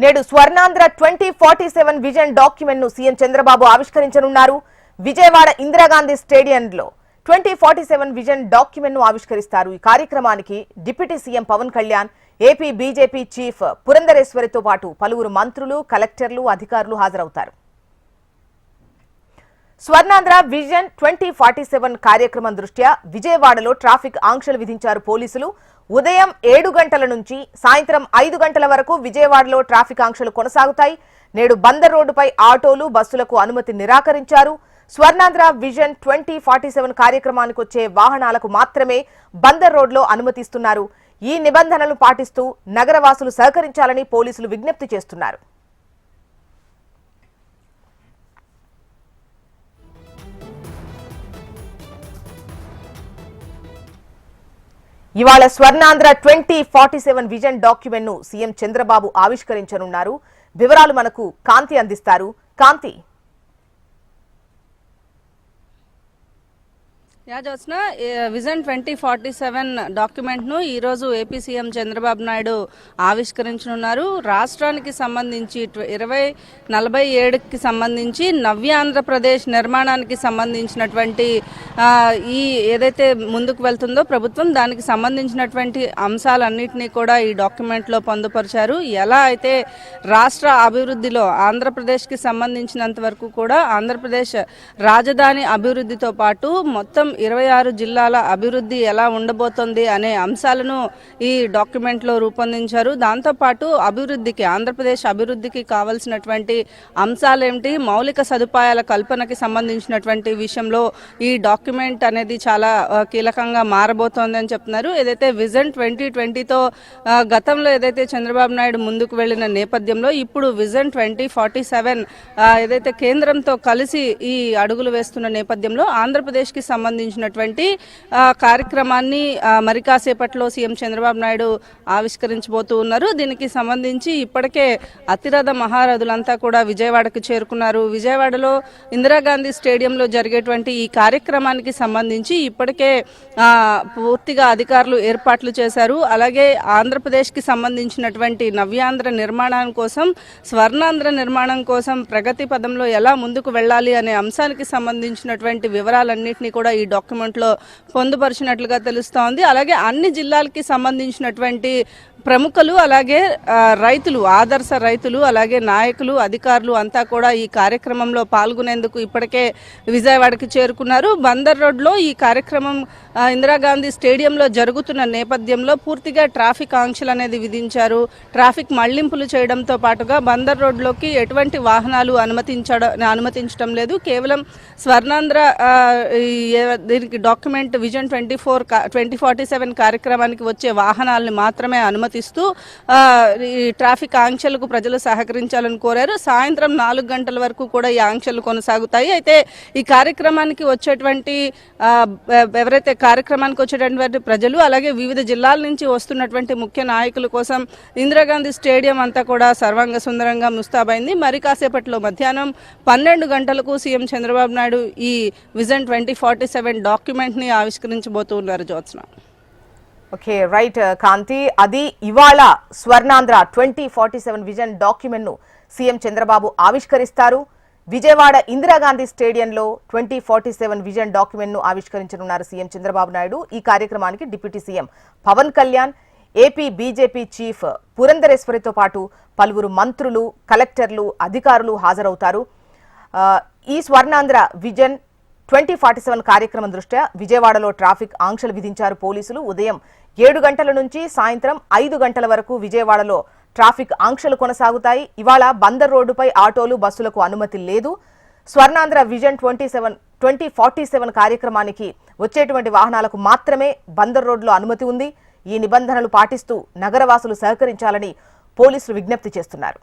నేడు Swarnandhra 2047 vision document ను CM Chandrababu ఆవిష్కరించనున్నారు. విజయవాడ ఇందిరాగాంధీ స్టేడియంలో 2047 విజన్ డాక్యుమెంట్ ను ఆవిష్కరిస్తారు. ఈ కార్యక్రమానికి deputy CM Pawan Kalyan, AP BJP chief పురంధరేశ్వరితో పాటు పలువురు మంత్రులు, కలెక్టర్లు, అధికారులు హాజరవుతారు. స్వర్ణాంధ్ర విజన్ 2047 కార్యక్రమం దృష్ట్యా విజయవాడలో ట్రాఫిక్ ఆంక్షలు విధించారు పోలీసులు. ఉదయం 7 గంటల నుంచి సాయంత్రం 5 గంటల వరకు విజయవాడలో ట్రాఫిక్ ఆంక్షలు కొనసాగుతాయి. నేడు బందర్ రోడ్డుపై ఆటోలు, బస్సులకు అనుమతి నిరాకరించారు. స్వర్ణాంధ్ర విజన్ 2047 కార్యక్రమానికి వచ్చే వాహనాలకు మాత్రమే బందర్ రోడ్లో అనుమతిస్తున్నారు. ఈ నిబంధనలు పాటిస్తూ నగరవాసులు సహకరించాలని పోలీసులు విజ్ఞప్తి చేస్తున్నారు. ఇవాళ స్వర్ణాంధ్ర 2047 విజన్ డాక్యుమెంట్ ను సీఎం చంద్రబాబు ఆవిష్కరించనున్నారు. వివరాలు మనకు కాంతి అందిస్తారు. కాంతి, జ్యోత్స్న, విజన్ 2047 డాక్యుమెంట్ ను ఈ రోజు ఏపీ సీఎం చంద్రబాబు నాయుడు ఆవిష్కరించనున్నారు. రాష్ట్రానికి సంబంధించి 2047కి సంబంధించి నవ్య ఆంధ్రప్రదేశ్ నిర్మాణానికి సంబంధించినటువంటి ఈ ఏదైతే ముందుకు వెళ్తుందో ప్రభుత్వం, దానికి సంబంధించినటువంటి అంశాలన్నింటినీ కూడా ఈ డాక్యుమెంట్ లో పొందుపరిచారు. ఎలా అయితే రాష్ట్ర అభివృద్ధిలో ఆంధ్రప్రదేశ్కి సంబంధించినంత వరకు కూడా ఆంధ్రప్రదేశ్ రాజధాని అభివృద్ధితో పాటు మొత్తం 26 జిల్లాల అభివృద్ధి ఎలా ఉండబోతోంది అనే అంశాలను ఈ డాక్యుమెంట్ లో రూపొందించారు. దాంతోపాటు అభివృద్ధికి, ఆంధ్రప్రదేశ్ అభివృద్ధికి కావాల్సినటువంటి అంశాలేమిటి, మౌలిక సదుపాయాల కల్పనకి సంబంధించినటువంటి విషయంలో ఈ డాక్యుమెంట్ అనేది చాలా కీలకంగా మారబోతోంది అని చెప్తున్నారు. ఏదైతే విజన్ 2020తో గతంలో ఏదైతే చంద్రబాబు నాయుడు ముందుకు వెళ్లిన నేపథ్యంలో ఇప్పుడు విజన్ 2047 ఏదైతే కేంద్రంతో కలిసి ఈ అడుగులు వేస్తున్న నేపథ్యంలో ఆంధ్రప్రదేశ్కి సంబంధించినటువంటి కార్యక్రమాన్ని మరి కాసేపట్లో సీఎం చంద్రబాబు నాయుడు ఆవిష్కరించబోతూ ఉన్నారు. దీనికి సంబంధించి ఇప్పటికే అతిరథ మహారథులంతా కూడా విజయవాడకు చేరుకున్నారు. విజయవాడలో ఇందిరాగాంధీ స్టేడియంలో జరిగేటువంటి ఈ కార్యక్రమానికి సంబంధించి ఇప్పటికే పూర్తిగా అధికారులు ఏర్పాట్లు చేశారు. అలాగే ఆంధ్రప్రదేశ్కి సంబంధించినటువంటి నవ్యాంధ్ర నిర్మాణం కోసం, స్వర్ణాంధ్ర నిర్మాణం కోసం ప్రగతి పదంలో ఎలా ముందుకు వెళ్ళాలి అనే అంశానికి సంబంధించినటువంటి వివరాలన్నింటినీ కూడా ఈ డాక్యుమెంట్ లో పొందుపరిచినట్లుగా తెలుస్తోంది. అలాగే అన్ని జిల్లాలకి సంబంధించినటువంటి ప్రముఖులు, అలాగే రైతులు, ఆదర్శ రైతులు, అలాగే నాయకులు, అధికారులు అంతా కూడా ఈ కార్యక్రమంలో పాల్గొనేందుకు ఇప్పటికే విజయవాడకి చేరుకున్నారు. బందర్ రోడ్లో ఈ కార్యక్రమం ఇందిరాగాంధీ స్టేడియంలో జరుగుతున్న నేపథ్యంలో పూర్తిగా ట్రాఫిక్ ఆంక్షలు అనేది విధించారు. ట్రాఫిక్ మళ్లింపులు చేయడంతో పాటుగా బందర్ రోడ్లోకి ఎటువంటి వాహనాలు అనుమతించడం లేదు. కేవలం స్వర్ణాంధ్ర దీనికి డాక్యుమెంట్ విజన్ 2047 కార్యక్రమానికి వచ్చే వాహనాలను మాత్రమే అనుమతిస్తూ ఈ ట్రాఫిక్ ఆంక్షలకు ప్రజలు సహకరించాలని కోరారు. సాయంత్రం 4 గంటల వరకు కూడా ఈ ఆంక్షలు కొనసాగుతాయి. అయితే ఈ కార్యక్రమానికి వచ్చేటువంటి ప్రజలు, అలాగే వివిధ జిల్లాల నుంచి వస్తున్నటువంటి ముఖ్య నాయకుల కోసం ఇందిరాగాంధీ స్టేడియం అంతా కూడా సర్వాంగ సుందరంగా ముస్తాబైంది. మరి కాసేపట్లో మధ్యాహ్నం 12 గంటలకు సీఎం చంద్రబాబు నాయుడు ఈ విజన్ 2047 డాక్యుమెంట్ ని ఆవిష్కరించబోతున్నారు. జ్యోత్స్న. ఓకే, రైట్ కాంతి. అది ఇవాళ స్వర్ణాంధ్ర 2047 విజన్ డాక్యుమెంట్ ను సీఎం చంద్రబాబు ఆవిష్కరిస్తారు. విజయవాడ ఇందిరాగాంధీ స్టేడియంలో 2047 విజన్ డాక్యుమెంట్ ను ఆవిష్కరించనున్నారు సీఎం చంద్రబాబు నాయుడు. ఈ కార్యక్రమానికి deputy CM Pawan Kalyan, AP BJP chief పురంధరేశ్వరితో పాటు పలువురు మంత్రులు, కలెక్టర్లు, అధికారులు హాజరవుతారు. ఈ స్వర్ణాంధ్ర విజన్ 2047 కార్యక్రమం దృష్ట్యా విజయవాడలో ట్రాఫిక్ ఆంక్షలు విధించారు పోలీసులు. ఉదయం 7 గంటల నుంచి సాయంత్రం 5 గంటల వరకు విజయవాడలో ట్రాఫిక్ ఆంక్షలు కొనసాగుతాయి. ఇవాళ బందర్ రోడ్డుపై ఆటోలు, బస్సులకు అనుమతి లేదు. స్వర్ణాంధ్ర విజన్ 2047 కార్యక్రమానికి వచ్చేటువంటి వాహనాలకు మాత్రమే బందర్ రోడ్లో అనుమతి ఉంది. ఈ నిబంధనలు పాటిస్తూ నగరవాసులు సహకరించాలని పోలీసులు విజ్ఞప్తి చేస్తున్నారు.